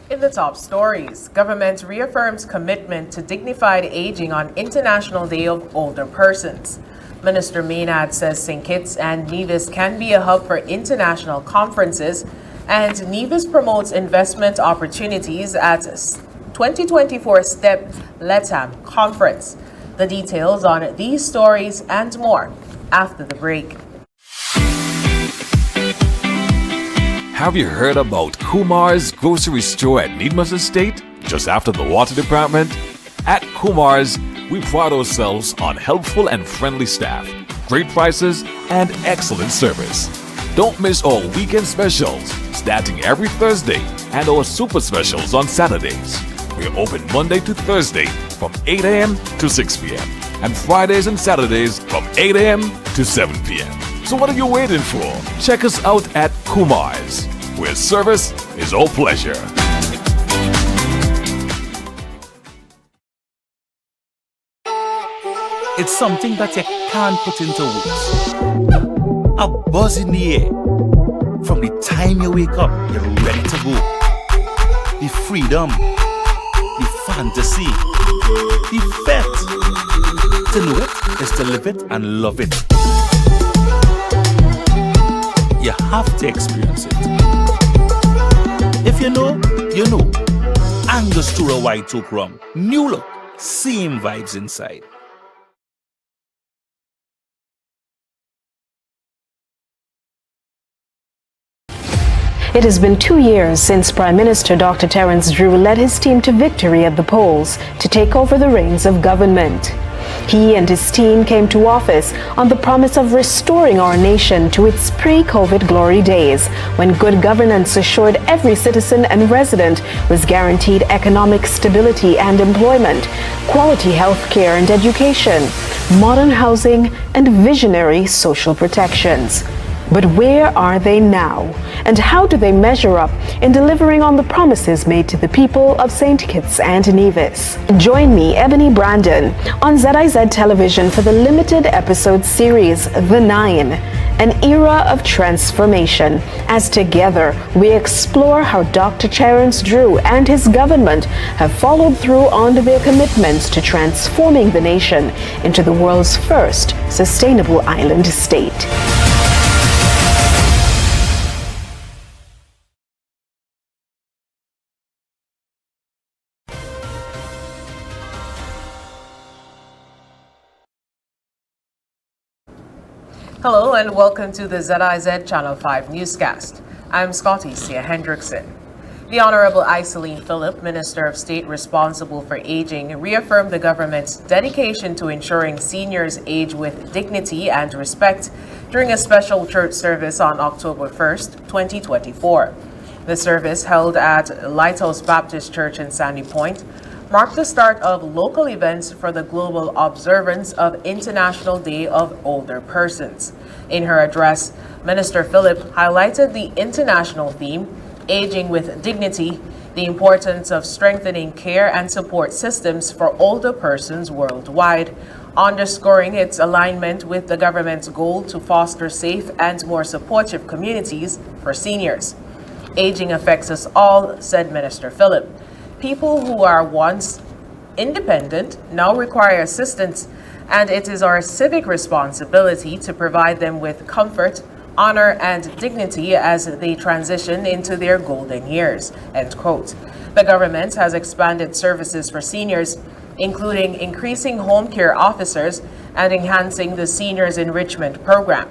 In the top stories, government reaffirms commitment to dignified aging on International Day of Older Persons. Minister Maynard says St. Kitts and Nevis can be a hub for international conferences, and Nevis promotes investment opportunities at 2024 STEP LETAM conference. The details on these stories and more after the break. Have you heard about Kumar's grocery store at Nevis Estate, just after the water department? At Kumar's, we pride ourselves on helpful and friendly staff, great prices, and excellent service. Don't miss our weekend specials, starting every Thursday, and our super specials on Saturdays. We are open Monday to Thursday from 8 a.m. to 6 p.m. and Fridays and Saturdays from 8 a.m. to 7 p.m. So what are you waiting for? Check us out at Kumar's, where service is our pleasure. It's something that you can't put into words. A buzz in the air. From the time you wake up, you're ready to go. The freedom, the fantasy, the fete. To know it is to live it and love it. You have to experience it. If you know, you know. Angostura White Oak Rum. New look, same vibes inside. It has been 2 years since Prime Minister Dr. Terence Drew led his team to victory at the polls to take over the reins of government. He and his team came to office on the promise of restoring our nation to its pre-COVID glory days, when good governance assured every citizen and resident was guaranteed economic stability and employment, quality health care and education, modern housing, and visionary social protections. But where are they now? And how do they measure up in delivering on the promises made to the people of St. Kitts and Nevis? Join me, Ebony Brandon, on ZIZ television for the limited episode series, The Nine, an era of transformation, as together we explore how Dr. Terence Drew and his government have followed through on their commitments to transforming the nation into the world's first sustainable island state. Hello and welcome to the ZIZ Channel 5 newscast. I'm Scotty Sia Hendrickson. The Honorable Iseline Phillip, Minister of State responsible for aging, reaffirmed the government's dedication to ensuring seniors age with dignity and respect during a special church service on October 1st, 2024. The service, held at Lighthouse Baptist Church in Sandy Point, marked the start of local events for the global observance of International Day of Older Persons. In her address, Minister Phillip highlighted the international theme, Aging with Dignity, the importance of strengthening care and support systems for older persons worldwide, underscoring its alignment with the government's goal to foster safe and more supportive communities for seniors. Aging affects us all, said Minister Phillip. People who are once independent now require assistance, and it is our civic responsibility to provide them with comfort, honor, and dignity as they transition into their golden years, end quote. The government has expanded services for seniors, including increasing home care officers and enhancing the Seniors Enrichment Program.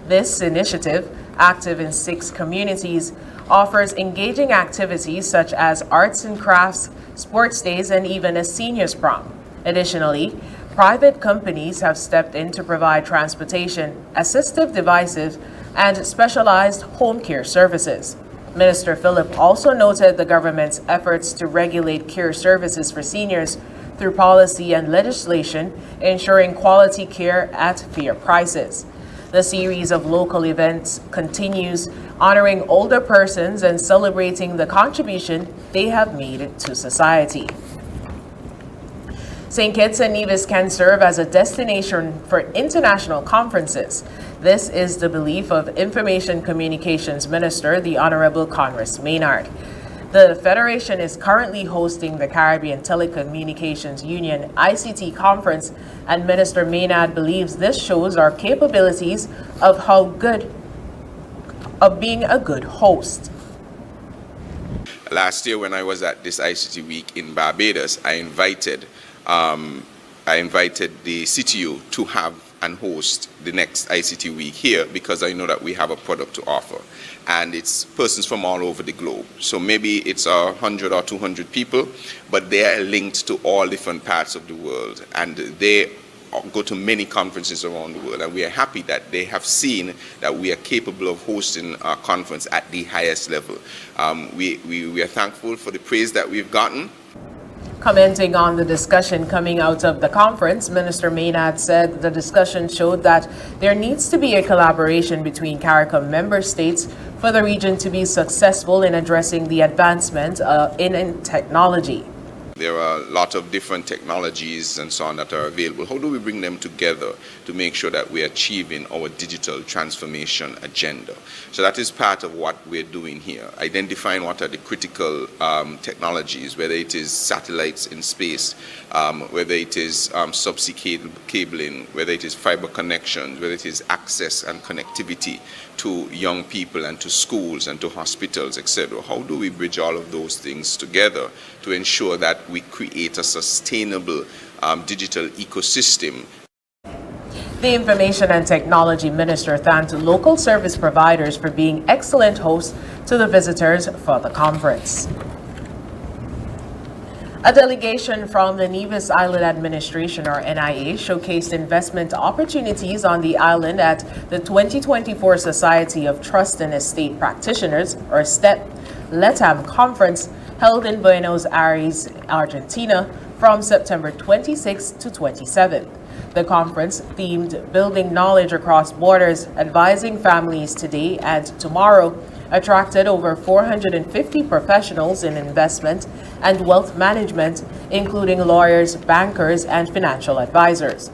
This initiative, active in 6 communities, offers engaging activities such as arts and crafts, sports days, and even a seniors prom. Additionally, private companies have stepped in to provide transportation, assistive devices, and specialized home care services. Minister Phillip also noted the government's efforts to regulate care services for seniors through policy and legislation, ensuring quality care at fair prices. The series of local events continues, honoring older persons and celebrating the contribution they have made to society. St. Kitts and Nevis can serve as a destination for international conferences. This is the belief of Information Communications Minister, the Honorable Congress Maynard. The Federation is currently hosting the Caribbean Telecommunications Union ICT conference, and Minister Maynard believes this shows our capabilities of being a good host. Last year when I was at this ICT week in Barbados, I invited the CTU to have and host the next ICT week here because I know that we have a product to offer. And it's persons from all over the globe. So maybe it's 100 or 200 people, but they are linked to all different parts of the world. And they go to many conferences around the world. And we are happy that they have seen that we are capable of hosting our conference at the highest level. We are thankful for the praise that we've gotten. Commenting on the discussion coming out of the conference, Minister Maynard said the discussion showed that there needs to be a collaboration between CARICOM member states for the region to be successful in addressing the advancement in technology. There are a lot of different technologies and so on that are available. How do we bring them together to make sure that we're achieving our digital transformation agenda? So that is part of what we're doing here, identifying what are the critical technologies, whether it is satellites in space, whether it is subsea cabling, whether it is fiber connections, whether it is access and connectivity to young people and to schools and to hospitals, etc. How do we bridge all of those things together to ensure that we create a sustainable digital ecosystem? The Information and Technology Minister thanked local service providers for being excellent hosts to the visitors for the conference. A delegation from the Nevis Island Administration, or NIA, showcased investment opportunities on the island at the 2024 Society of Trust and Estate Practitioners, or STEP, LETAM conference held in Buenos Aires, Argentina, from September 26 to 27. The conference, themed Building Knowledge Across Borders, Advising Families Today and Tomorrow, attracted over 450 professionals in investment and wealth management, including lawyers, bankers, and financial advisors.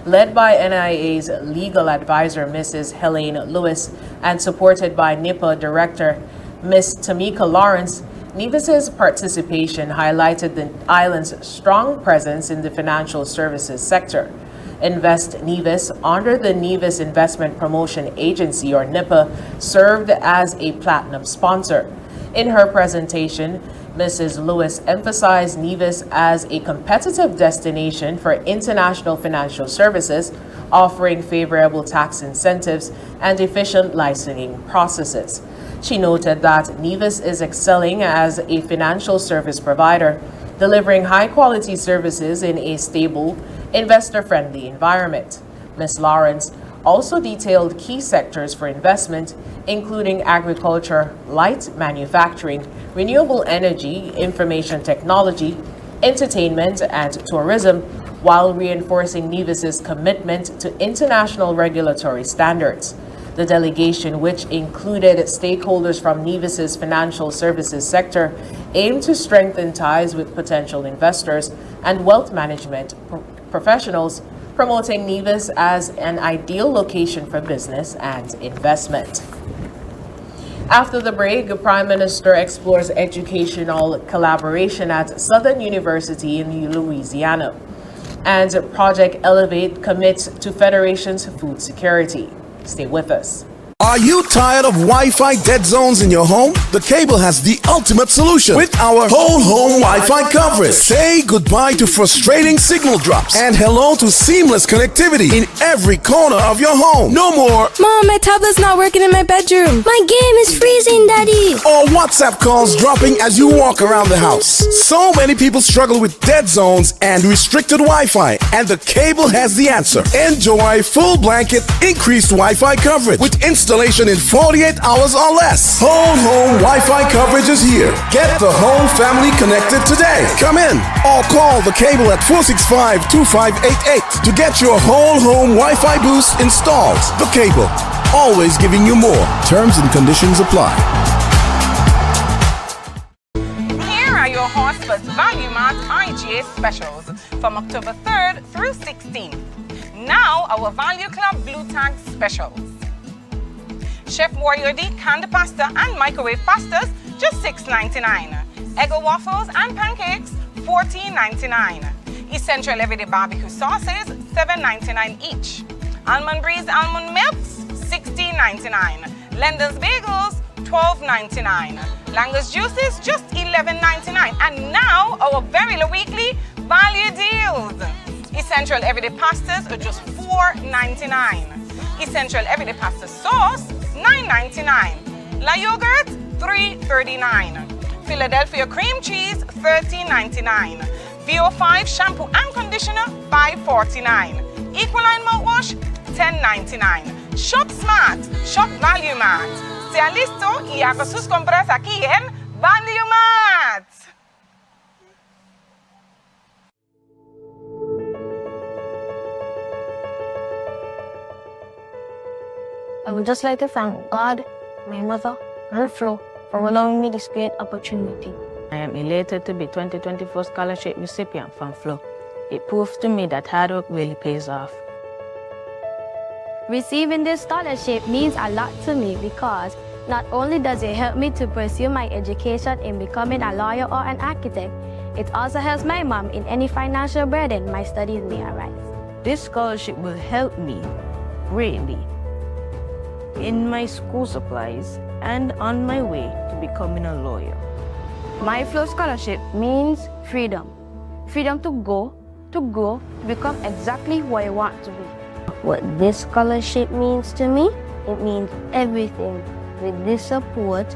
Led by NIA's legal advisor, Mrs. Helene Lewis, and supported by NIPA Director, Ms. Tamika Lawrence, Nevis's participation highlighted the island's strong presence in the financial services sector. Invest Nevis, under the Nevis Investment Promotion Agency, or NIPA, served as a platinum sponsor. In her presentation, Mrs. Lewis emphasized Nevis as a competitive destination for international financial services, offering favorable tax incentives and efficient licensing processes. She noted that Nevis is excelling as a financial service provider, delivering high-quality services in a stable, investor-friendly environment. Ms. Lawrence also detailed key sectors for investment, including agriculture, light manufacturing, renewable energy, information technology, entertainment, and tourism, while reinforcing Nevis's commitment to international regulatory standards. The delegation, which included stakeholders from Nevis's financial services sector, aimed to strengthen ties with potential investors and wealth management professionals, promoting Nevis as an ideal location for business and investment. After the break, the Prime Minister explores educational collaboration at Southern University in Louisiana, and Project Elevate commits to Federation's food security. Stay with us. Are you tired of Wi-Fi dead zones in your home? The Cable has the ultimate solution with our whole home Wi-Fi coverage. Say goodbye to frustrating signal drops and hello to seamless connectivity in every corner of your home. No more Mom, my tablet's not working in my bedroom. My game is freezing, Daddy. or WhatsApp calls dropping as you walk around the house. So many people struggle with dead zones and restricted Wi-Fi, and the Cable has the answer. Enjoy full blanket increased Wi-Fi coverage with installation in 48 hours or less. Whole home Wi-Fi coverage is here. Get the whole family connected today. Come in or call the Cable at 465-2588 to get your whole home Wi-Fi boost installed. The Cable, always giving you more. Terms and conditions apply. Here are your Horsefords Value Mart IGA specials from October 3rd through 16th. Now our Value Club Blue Tag specials. Chef Warrior D canned pasta and microwave pastas just $6.99. Eggo waffles and pancakes, $14.99. Essential everyday barbecue sauces, $7.99 each. Almond Breeze almond milks, $16.99. Lenden's bagels, $12.99. Langer's juices, just $11.99. And now our very low weekly value deals. Essential everyday pastas are just $4.99. Essential everyday pasta sauce, $9.99. La yogurt, $3.39. Philadelphia cream cheese, $13.99. VO5 shampoo and conditioner, $5.49. Equaline mouthwash, $10.99. Shop smart, shop value mart. Sea listo y haga sus compras aquí en Value Mart. I would just like to thank God, my mother, and Flo for allowing me this great opportunity. I am elated to be 2024 scholarship recipient from Flo. It proves to me that hard work really pays off. Receiving this scholarship means a lot to me because not only does it help me to pursue my education in becoming a lawyer or an architect, it also helps my mom in any financial burden my studies may arise. This scholarship will help me greatly in my school supplies and on my way to becoming a lawyer. My Flow scholarship means freedom. Freedom to go, to grow, to become exactly who I want to be. What this scholarship means to me, it means everything. With this support,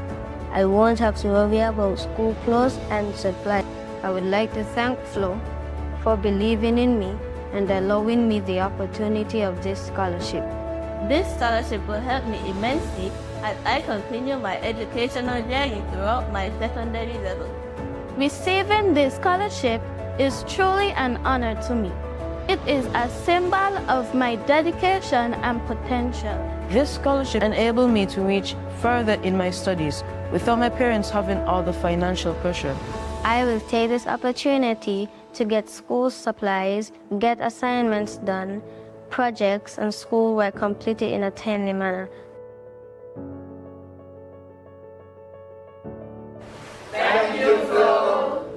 I won't have to worry about school clothes and supplies. I would like to thank Flo for believing in me and allowing me the opportunity of this scholarship. This scholarship will help me immensely as I continue my educational journey throughout my secondary level. Receiving this scholarship is truly an honor to me. It is a symbol of my dedication and potential. This scholarship enabled me to reach further in my studies without my parents having all the financial pressure. I will take this opportunity to get school supplies, get assignments done, projects and schoolwork completed in a timely manner. Thank you, Flo.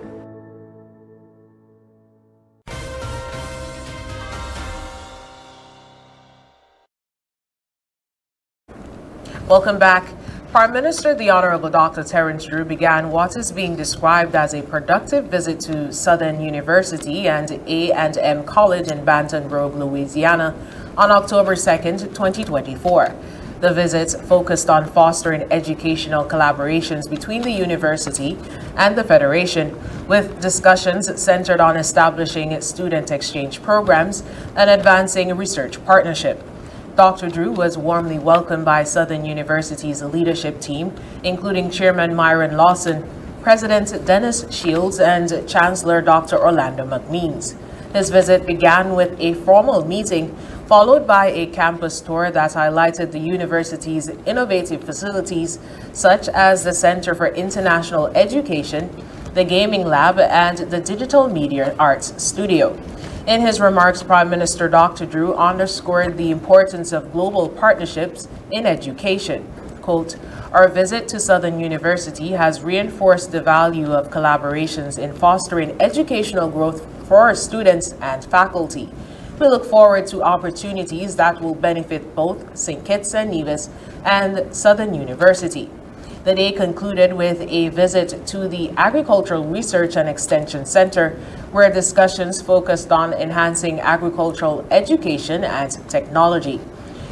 Welcome back. Prime Minister the Honorable Dr. Terence Drew began what is being described as a productive visit to Southern University and A&M College in Baton Rouge, Louisiana on October 2nd, 2024. The visit focused on fostering educational collaborations between the university and the Federation, with discussions centered on establishing student exchange programs and advancing research partnership. Dr. Drew was warmly welcomed by Southern University's leadership team, including Chairman Myron Lawson, President Dennis Shields, and Chancellor Dr. Orlando McMeans. His visit began with a formal meeting, followed by a campus tour that highlighted the university's innovative facilities, such as the Center for International Education, the Gaming Lab, and the Digital Media Arts Studio. In his remarks, Prime Minister Dr. Drew underscored the importance of global partnerships in education. Quote, "Our visit to Southern University has reinforced the value of collaborations in fostering educational growth for our students and faculty. We look forward to opportunities that will benefit both St. Kitts and Nevis and Southern University." The day concluded with a visit to the Agricultural Research and Extension Center, where discussions focused on enhancing agricultural education and technology.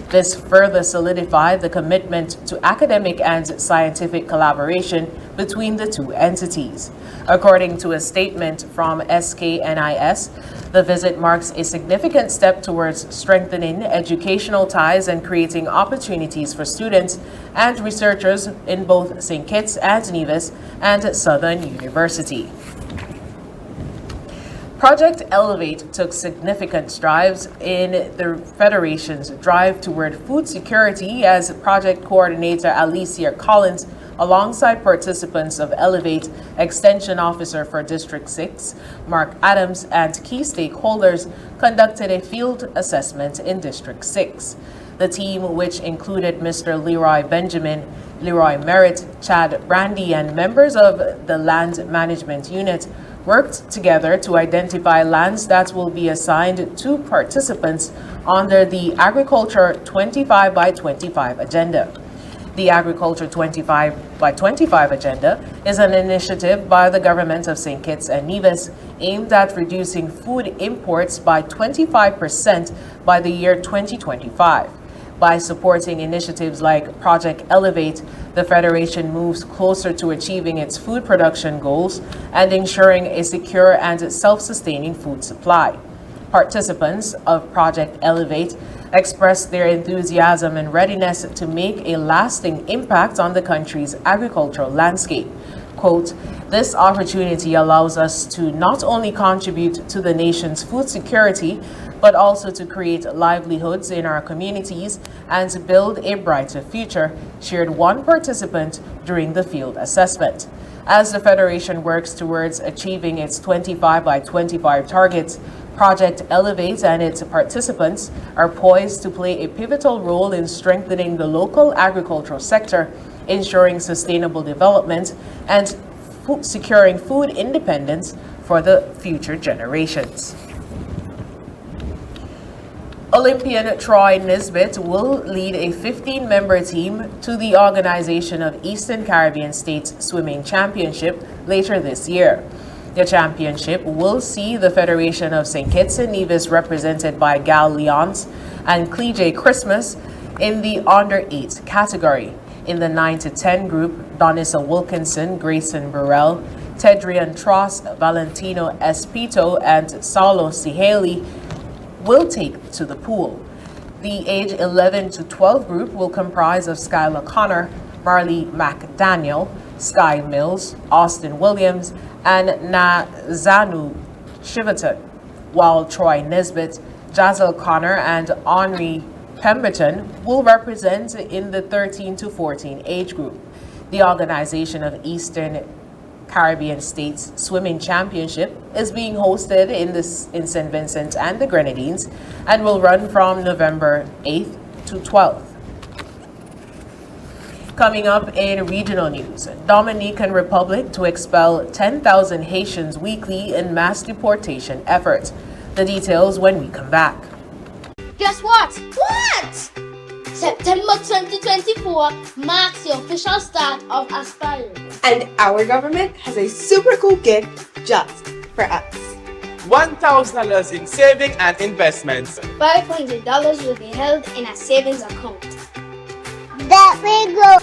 This further solidified the commitment to academic and scientific collaboration between the two entities. According to a statement from SKNIS, the visit marks a significant step towards strengthening educational ties and creating opportunities for students and researchers in both St. Kitts and Nevis and Southern University. Project Elevate took significant strides in the Federation's drive toward food security as project coordinator Alicia Collins, alongside participants of Elevate, Extension Officer for District 6, Mark Adams, and key stakeholders, conducted a field assessment in District 6. The team, which included Mr. Leroy Benjamin, Leroy Merritt, Chad Brandy, and members of the Land Management Unit, worked together to identify lands that will be assigned to participants under the Agriculture 25 by 25 agenda. The Agriculture 25 by 25 agenda is an initiative by the government of St. Kitts and Nevis aimed at reducing food imports by 25% by the year 2025. By supporting initiatives like Project Elevate, the Federation moves closer to achieving its food production goals and ensuring a secure and self-sustaining food supply. Participants of Project Elevate expressed their enthusiasm and readiness to make a lasting impact on the country's agricultural landscape. Quote, "This opportunity allows us to not only contribute to the nation's food security, but also to create livelihoods in our communities and to build a brighter future," shared one participant during the field assessment. As the Federation works towards achieving its 25 by 25 targets, Project Elevate and its participants are poised to play a pivotal role in strengthening the local agricultural sector, ensuring sustainable development, and securing food independence for the future generations. Olympian Troy Nisbet will lead a 15-member team to the organization of Eastern Caribbean States Swimming Championship later this year. The championship will see the Federation of St. Kitts and Nevis represented by Gal Leons and Clee Christmas in the under-8 category. In the 9 to 10 group, Donissa Wilkinson, Grayson Burrell, Tedrian Tross, Valentino Espito, and Saulo Sihaley will take to the pool. The age 11 to 12 group will comprise of Skylar Connor, Marley McDaniel, Sky Mills, Austin Williams, and Nazanu Shiverton, while Troy Nisbet, Jazel Connor, and Henri Pemberton will represent in the 13 to 14 age group. The organization of Eastern Caribbean States Swimming Championship is being hosted in St. Vincent and the Grenadines and will run from November 8th to 12th. Coming up in regional news, Dominican Republic to expel 10,000 Haitians weekly in mass deportation effort. The details when we come back. Guess what? What? September 2024 marks the official start of Aspire. And our government has a super cool gift just for us. $1,000 in saving and investments. $500 will be held in a savings account. That we go.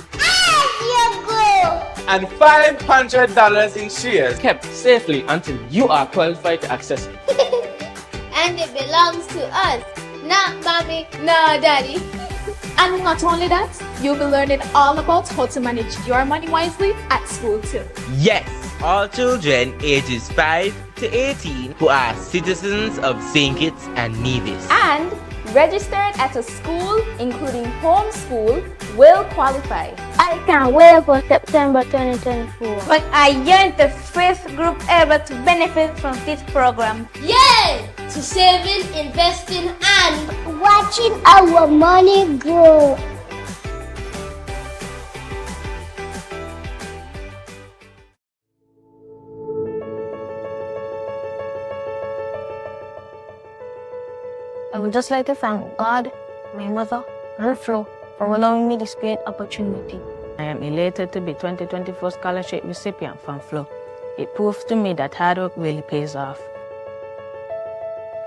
You go. And $500 in shares kept safely until you are qualified to access it. And it belongs to us. Not mommy, no daddy. And not only that, you'll be learning all about how to manage your money wisely at school too. Yes, all children ages 5 to 18 who are citizens of St. Kitts and Nevis and registered at a school, including homeschool, will qualify. I can't wait for September 2024. But I am the first group ever to benefit from this program. Yay! To saving, investing, and watching our money grow. I would just like to thank God, my mother, and Flo for allowing me this great opportunity. I am elated to be 2024 scholarship recipient from Flo. It proves to me that hard work really pays off.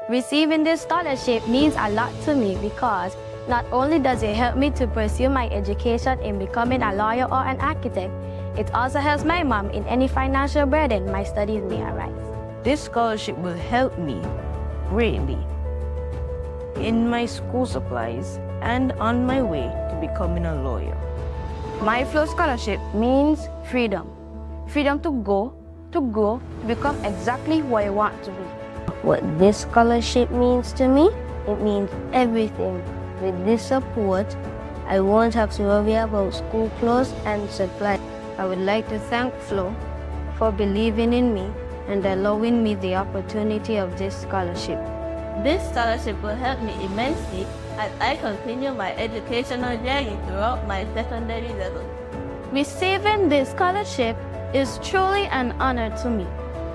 Receiving this scholarship means a lot to me because not only does it help me to pursue my education in becoming a lawyer or an architect, it also helps my mom in any financial burden my studies may arise. This scholarship will help me greatly in my school supplies and on my way to becoming a lawyer. My Flow scholarship means freedom. Freedom to go, to grow, to become exactly who I want to be. What this scholarship means to me, it means everything. With this support, I won't have to worry about school clothes and supplies. I would like to thank Flo for believing in me and allowing me the opportunity of this scholarship. This scholarship will help me immensely as I continue my educational journey throughout my secondary level. Receiving this scholarship is truly an honor to me.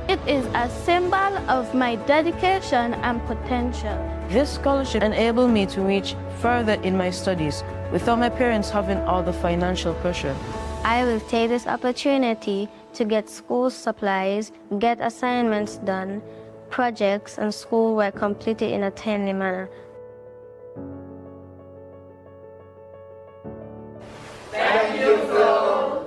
It is a symbol of my dedication and potential. This scholarship enabled me to reach further in my studies without my parents having all the financial pressure. I will take this opportunity to get school supplies, get assignments done, projects and schoolwork completed in a timely manner. Thank you, Flo.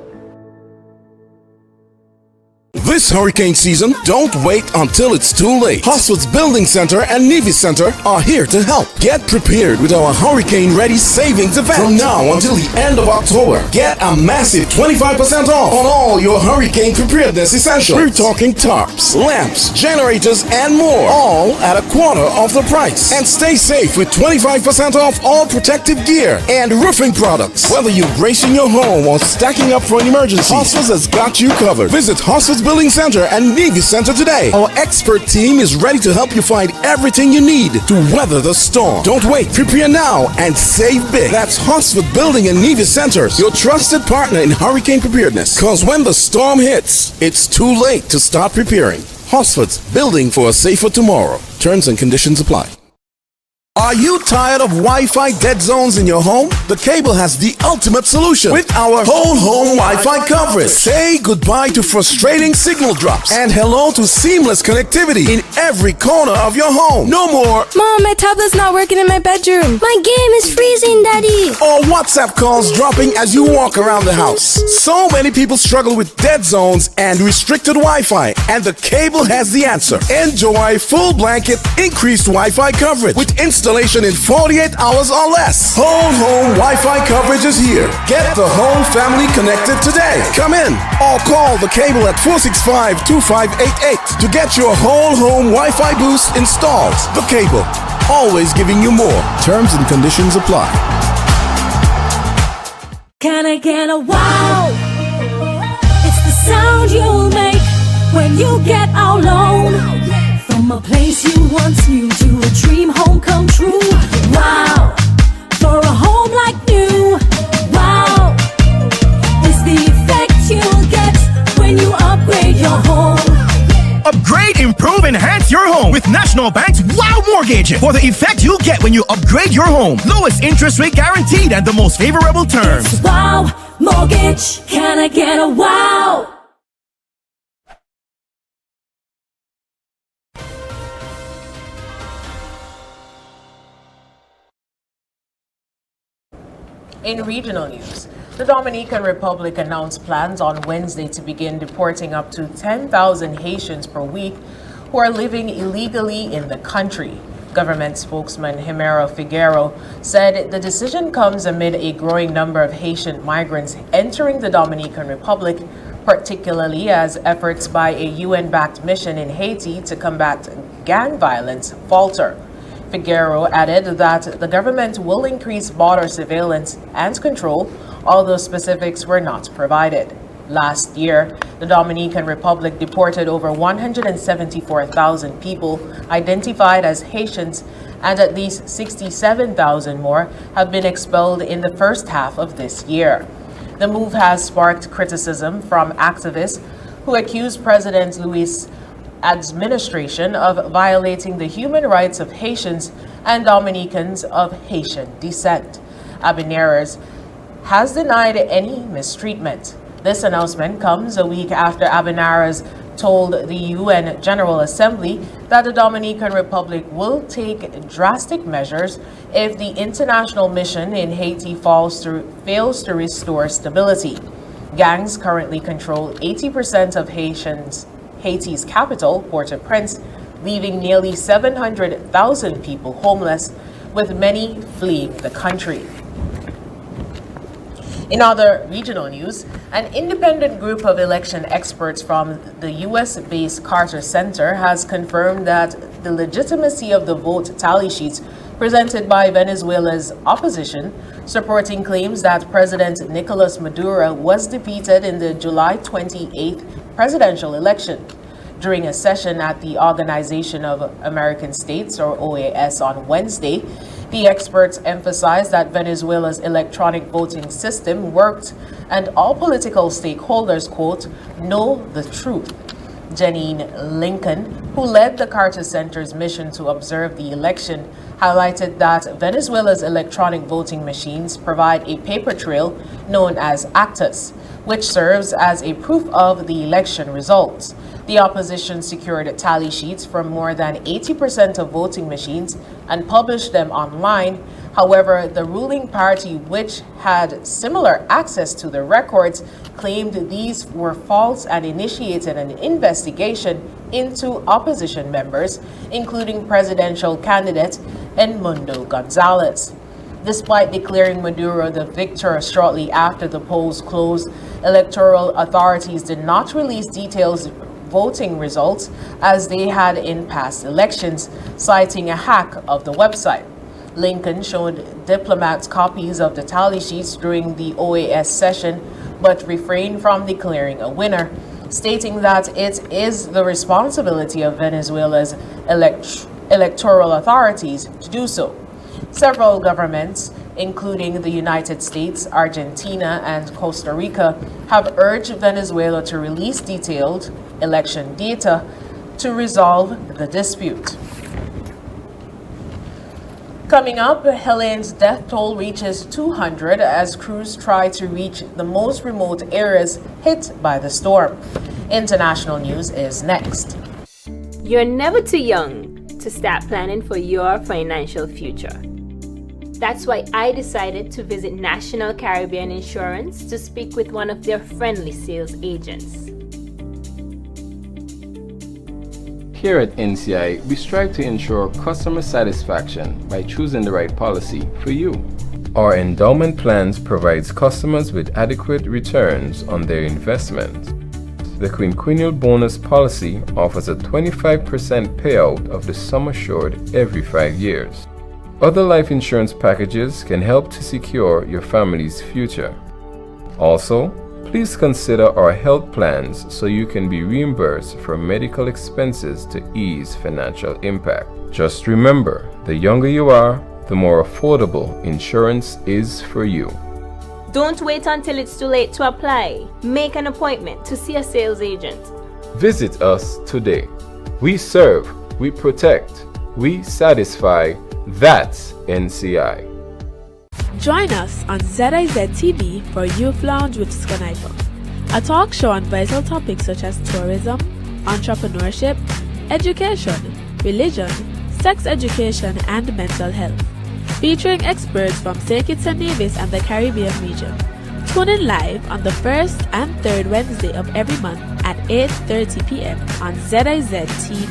This hurricane season, don't wait until it's too late. Hosford's Building Center and Nevis Center are here to help. Get prepared with our Hurricane Ready Savings event. From now until the end of October, get a massive 25% off on all your hurricane preparedness essentials. We're talking tarps, lamps, generators, and more, all at a quarter of the price. And stay safe with 25% off all protective gear and roofing products. Whether you're bracing your home or stacking up for an emergency, Hosford's has got you covered. Visit Hosford's Building Center and Nevis Center today. Our expert team is ready to help you find everything you need to weather the storm. Don't wait. Prepare now and save big. That's Hosford Building and Nevis Centers, your trusted partner in hurricane preparedness. Because when the storm hits, it's too late to start preparing. Hosford's Building for a safer tomorrow. Terms and conditions apply. Are you tired of Wi-Fi dead zones in your home? The Cable has the ultimate solution with our whole home Wi-Fi coverage. Say goodbye to frustrating signal drops and hello to seamless connectivity in every corner of your home. No more Mom, my tablet's not working in my bedroom. My game is freezing, Daddy. or WhatsApp calls dropping as you walk around the house. So many people struggle with dead zones and restricted Wi-Fi, and the Cable has the answer. Enjoy full blanket increased Wi-Fi coverage with installation in 48 hours or less. Whole home Wi-Fi coverage is here. Get the whole family connected today. Come in or call the Cable at 465-2588 to get your whole home Wi-Fi boost installed. The Cable, always giving you more. Terms and conditions apply. Can I get a wow? It's the sound you make when you get out alone. From a place you once knew to a dream home come true. Wow, for a home like new. Wow, it's the effect you'll get when you upgrade your home. Upgrade, improve, enhance your home with National Bank's Wow Mortgage. For the effect you'll get when you upgrade your home. Lowest interest rate guaranteed and the most favorable terms. It's Wow Mortgage. Can I get a wow? In regional news, the Dominican Republic announced plans on Wednesday to begin deporting up to 10,000 Haitians per week who are living illegally in the country. Government spokesman Jimero Figueroa said the decision comes amid a growing number of Haitian migrants entering the Dominican Republic, particularly as efforts by a UN-backed mission in Haiti to combat gang violence falter. Figueroa added that the government will increase border surveillance and control, although specifics were not provided. Last year, the Dominican Republic deported over 174,000 people identified as Haitians, and at least 67,000 more have been expelled in the first half of this year. The move has sparked criticism from activists who accuse President Luis' administration of violating the human rights of Haitians and Dominicans of Haitian descent. Abenares has denied any mistreatment. This announcement comes a week after Abenares told the UN General Assembly that the Dominican Republic will take drastic measures if the international mission in Haiti fails to restore stability. Gangs currently control 80% of Haiti's capital, Port-au-Prince, leaving nearly 700,000 people homeless, with many fleeing the country. In other regional news, an independent group of election experts from the US-based Carter Center has confirmed that the legitimacy of the vote tally sheets presented by Venezuela's opposition, supporting claims that President Nicolas Maduro was defeated in the July 28th presidential election. During a session at the Organization of American States, or OAS, on Wednesday, The experts emphasized that Venezuela's electronic voting system worked and all political stakeholders, quote, know the truth. Janine Lincoln, who led the Carter Center's mission to observe the election, highlighted that Venezuela's electronic voting machines provide a paper trail known as actas, which serves as a proof of the election results. The opposition secured tally sheets from more than 80% of voting machines and published them online. However, the ruling party, which had similar access to the records, claimed these were false and initiated an investigation into opposition members, including presidential candidate Edmundo Gonzalez. Despite declaring Maduro the victor shortly after the polls closed, electoral authorities did not release details voting results as they had in past elections, citing a hack of the website. Lincoln showed diplomats copies of the tally sheets during the OAS session, but refrained from declaring a winner, stating that it is the responsibility of Venezuela's electoral authorities to do so. Several governments, including the United States, Argentina, and Costa Rica, have urged Venezuela to release detailed election data to resolve the dispute. Coming up, Helene's death toll reaches 200 as crews try to reach the most remote areas hit by the storm. International news is next. You're never too young to start planning for your financial future. That's why I decided to visit National Caribbean Insurance to speak with one of their friendly sales agents. Here at NCI, we strive to ensure customer satisfaction by choosing the right policy for you. Our endowment plans provides customers with adequate returns on their investment. The quinquennial bonus policy offers a 25% payout of the sum assured every 5 years. Other life insurance packages can help to secure your family's future. Also, please consider our health plans so you can be reimbursed for medical expenses to ease financial impact. Just remember, the younger you are, the more affordable insurance is for you. Don't wait until it's too late to apply. Make an appointment to see a sales agent. Visit us today. We serve, we protect, we satisfy. That's NCI. Join us on ZIZ TV for Youth Lounge with Skanipa, a talk show on vital topics such as tourism, entrepreneurship, education, religion, sex education, and mental health, featuring experts from St. Kitts and Nevis and the Caribbean region. Tune in live on the first and third Wednesday of every month at 8:30 p.m. on ZIZ TV.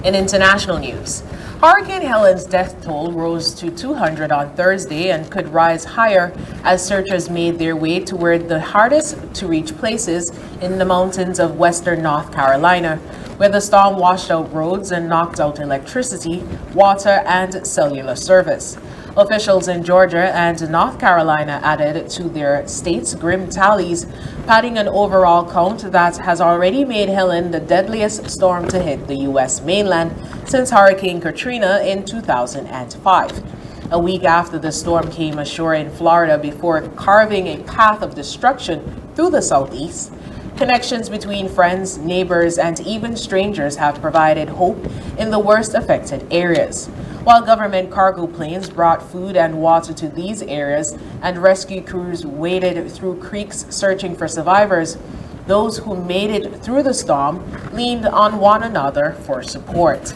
In international news, Hurricane Helene's death toll rose to 200 on Thursday and could rise higher as searchers made their way toward the hardest to reach places in the mountains of western North Carolina, where the storm washed out roads and knocked out electricity, water, and cellular service. Officials in Georgia and North Carolina added to their state's grim tallies, padding an overall count that has already made Helene the deadliest storm to hit the U.S. mainland since Hurricane Katrina in 2005. A week after the storm came ashore in Florida before carving a path of destruction through the southeast, connections between friends, neighbors, and even strangers have provided hope in the worst affected areas. While government cargo planes brought food and water to these areas and rescue crews waded through creeks searching for survivors, those who made it through the storm leaned on one another for support.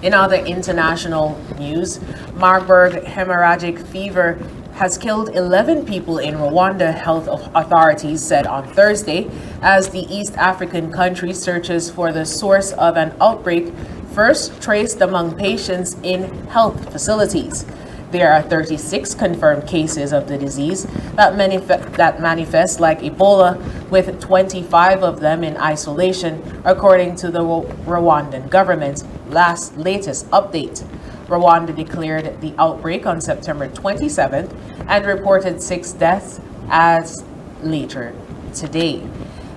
In other international news, Marburg hemorrhagic fever has killed 11 people in Rwanda, health authorities said on Thursday, as the East African country searches for the source of an outbreak first traced among patients in health facilities. There are 36 confirmed cases of the disease that manifest like Ebola, with 25 of them in isolation, according to the Rwandan government's latest update. Rwanda declared the outbreak on September 27th and reported 6 deaths as later today.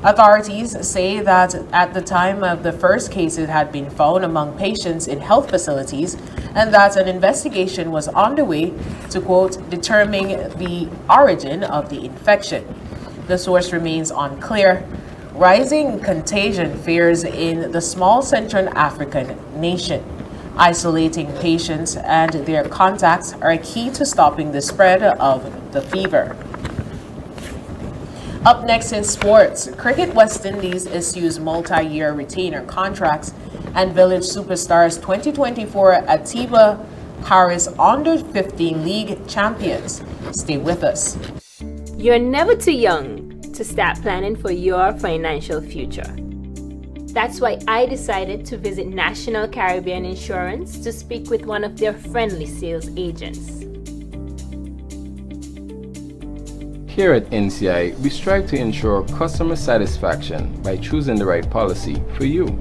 Authorities say that at the time of the first cases had been found among patients in health facilities and that an investigation was underway to, quote, determine the origin of the infection. The source remains unclear. Rising contagion fears in the small Central African nation. Isolating patients and their contacts are key to stopping the spread of the fever. Up next in sports, Cricket West Indies issues multi-year retainer contracts and Village Superstars 2024 Atiba Harris Under 15 League champions. Stay with us. You're never too young to start planning for your financial future. That's why I decided to visit National Caribbean Insurance to speak with one of their friendly sales agents. Here at NCI, we strive to ensure customer satisfaction by choosing the right policy for you.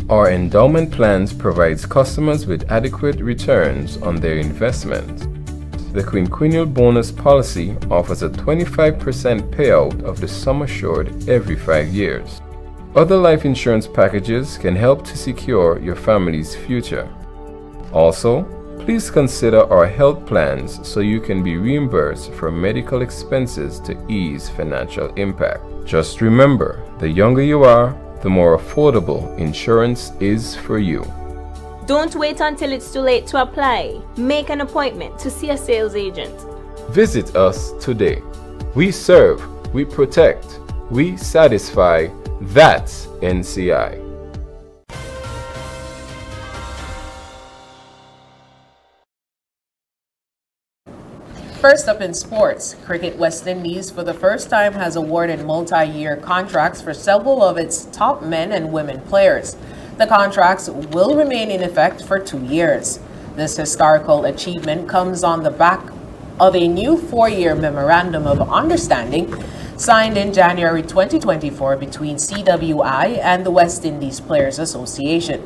Our endowment plans provides customers with adequate returns on their investment. The quinquennial bonus policy offers a 25% payout of the sum assured every 5 years. Other life insurance packages can help to secure your family's future. Also, please consider our health plans so you can be reimbursed for medical expenses to ease financial impact. Just remember, the younger you are, the more affordable insurance is for you. Don't wait until it's too late to apply. Make an appointment to see a sales agent. Visit us today. We serve, we protect, we satisfy. That's NCI. First up in sports, Cricket West Indies for the first time has awarded multi-year contracts for several of its top men and women players. The contracts will remain in effect for 2 years. This historical achievement comes on the back of a new 4-year memorandum of understanding signed in January 2024 between CWI and the West Indies Players Association.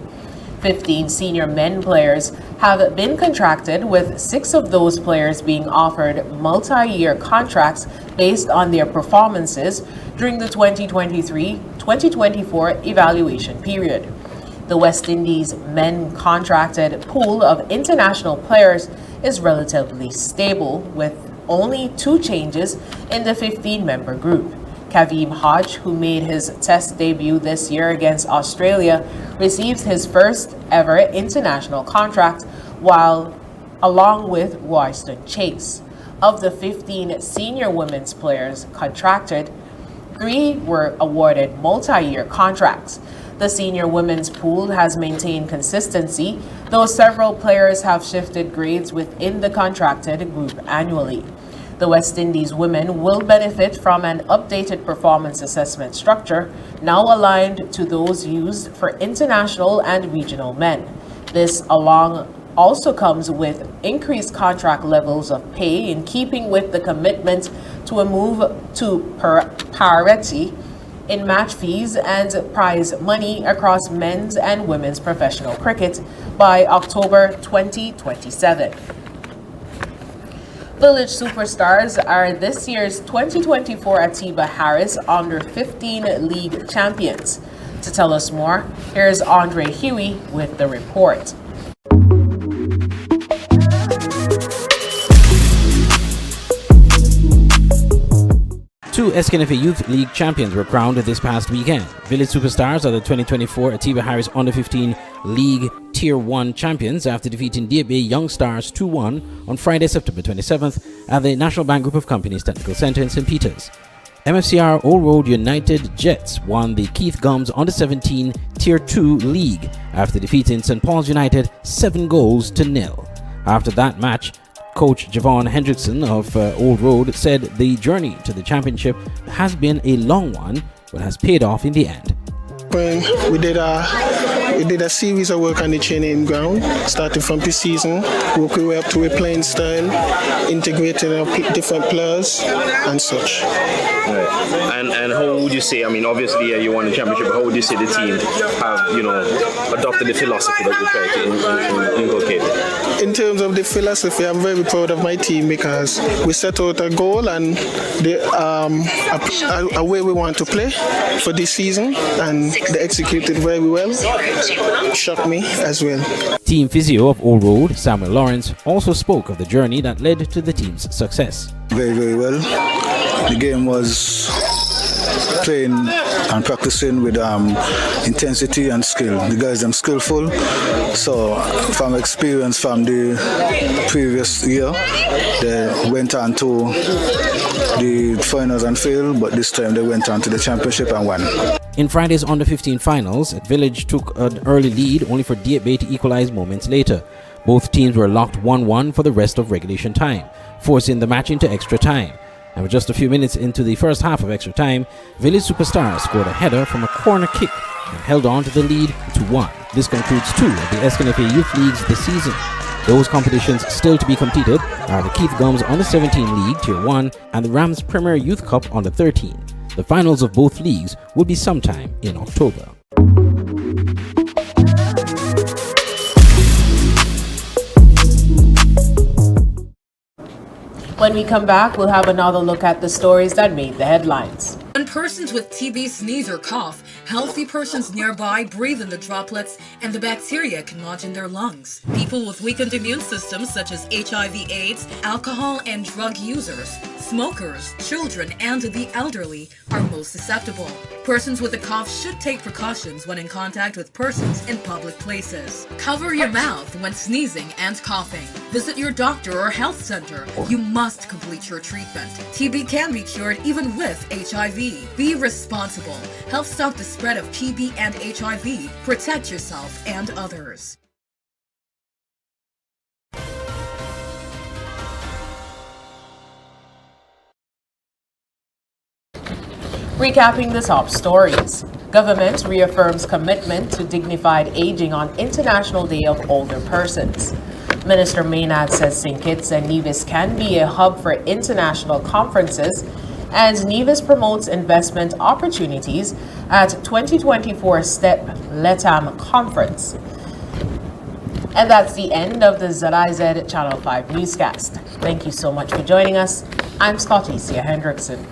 15 senior men players have been contracted, with 6 of those players being offered multi-year contracts based on their performances during the 2023-2024 evaluation period. The West Indies men contracted pool of international players is relatively stable, with only 2 changes in the 15-member group. Kaveem Hodge, who made his Test debut this year against Australia, receives his first ever international contract, along with Royston Chase. Of the 15 senior women's players contracted, 3 were awarded multi-year contracts. The senior women's pool has maintained consistency, though several players have shifted grades within the contracted group annually. The West Indies women will benefit from an updated performance assessment structure, now aligned to those used for international and regional men. This also comes with increased contract levels of pay, in keeping with the commitment to a move to parity in match fees and prize money across men's and women's professional cricket by October 2027. Village Superstars are this year's 2024 Atiba Harris Under 15 League champions. To tell us more, here's Andre Huey with the report. 2 SKNFA Youth League champions were crowned this past weekend. Village Superstars are the 2024 Atiba Harris Under 15 League Tier 1 champions after defeating DFA Young Stars 2-1 on Friday, September 27th at the National Bank Group of Companies Technical Center in St. Peters. MFCR Old Road United Jets won the Keith Gums Under 17 Tier 2 League after defeating St. Paul's United 7-0. After that match, Coach Javon Hendrickson of Old Road said the journey to the championship has been a long one, but has paid off in the end. We did We did a series of work on the training ground, starting from pre-season, work our way up to a playing style, integrating our different players and such. Right. And how would you say, I mean, obviously you won the championship, but how would you say the team have, adopted the philosophy that we try to inculcate? In terms of the philosophy, I'm very proud of my team because we set out a goal and a way we want to play for this season, and they executed very well. Shocked me as well. Team physio of Old Road, Samuel Lawrence, also spoke of the journey that led to the team's success. Very, very well. The game was playing and practicing with intensity and skill. The guys are skillful, so from experience from the previous year, they went on to the finals and failed, but this time they went on to the championship and won. In Friday's Under-15 finals, Village took an early lead only for Deep Bay to equalize moments later. Both teams were locked 1-1 for the rest of regulation time, forcing the match into extra time. And with just a few minutes into the first half of extra time, Village Superstars scored a header from a corner kick and held on to the lead to 1. This concludes 2 of the SKNFA Youth Leagues this season. Those competitions still to be completed are the Keith Gums Under-17 League Tier 1 and the Rams Premier Youth Cup Under-13. The finals of both leagues will be sometime in October. When we come back, we'll have another look at the stories that made the headlines. When persons with TB sneeze or cough, healthy persons nearby breathe in the droplets and the bacteria can lodge in their lungs. People with weakened immune systems such as HIV/AIDS, alcohol and drug users, smokers, children, and the elderly are most susceptible. Persons with a cough should take precautions when in contact with persons in public places. Cover your mouth when sneezing and coughing. Visit your doctor or health center. You must complete your treatment. TB can be cured even with HIV. Be responsible. Help stop the spread of TB and HIV. Protect yourself and others. Recapping the top stories. Government reaffirms commitment to dignified aging on International Day of Older Persons. Minister Maynard says St. Kitts and Nevis can be a hub for international conferences, and Nevis promotes investment opportunities at 2024 STEP LETAM Conference. And that's the end of the ZIZ Channel 5 newscast. Thank you so much for joining us. I'm Scotty Hendrickson.